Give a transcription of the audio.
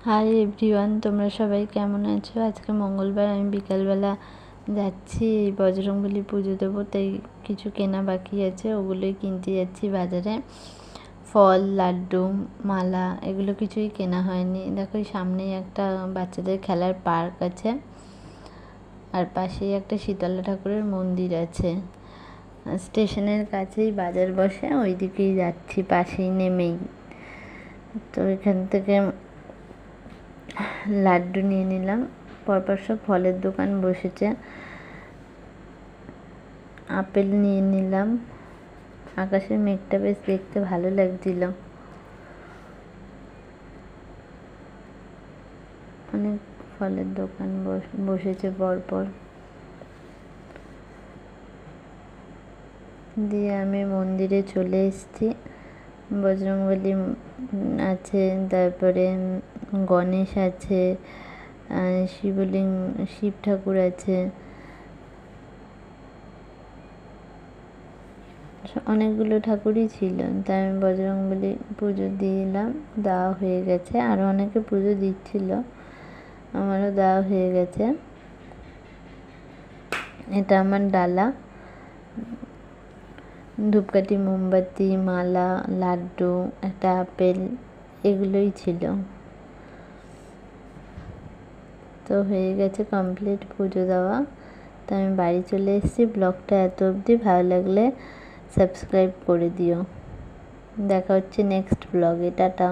Hi everyone, তোমরা সবাই কেমন আছো? আজকে মঙ্গলবার, আমি বিকালবেলা যাচ্ছি বজরংবলী পুজো দেবো, তাই কিছু কেনা বাকি আছে, ওগুলোই কিনতে যাচ্ছি বাজারে। ফল, লাড্ডু, মালা এগুলো কিছুই কেনা হয়নি। দেখো সামনেই একটা বাচ্চাদের খেলার পার্ক আছে, আর পাশেই একটা শীতলা ঠাকুরের মন্দির আছে। স্টেশনের কাছেই বাজার বসে, ওই দিকেই যাচ্ছি, পাশেই নেমেই। তো এখান থেকে লাড্ডু নিয়ে নিলাম। পরপর সব ফলের দোকান বসেছে। আপেল নিয়ে নিলাম। আকাশের মেঘটা বেশ দেখতে ভালো লাগছিল। অনেক ফলের দোকান বসেছে পরপর। দিয়ে আমি মন্দিরে চলে এসেছি। বজরংবলী আছে, তারপরে গণেশ আছে, শিব ঠাকুর আছে, অনেকগুলো ঠাকুরই ছিল। তাই আমি বজরংবলী পুজো দিলাম, দেওয়া হয়ে গেছে। আরও অনেকে পুজো দিচ্ছিল, আমারও দেওয়া হয়ে গেছে। এটা আমার ডালা। ধূপকাঠি, মোমবাতি, মালা, লাড্ডু, একটা আপেল, এগুলোই ছিল। তো হয়ে গেছে কমপ্লিট পুজো দেওয়া। তো আমি বাড়ি চলে এসেছি। ব্লগটা এত অবধি, ভালো লাগলে সাবস্ক্রাইব করে দিও। দেখা হচ্ছে নেক্সট ব্লগে। টাটা।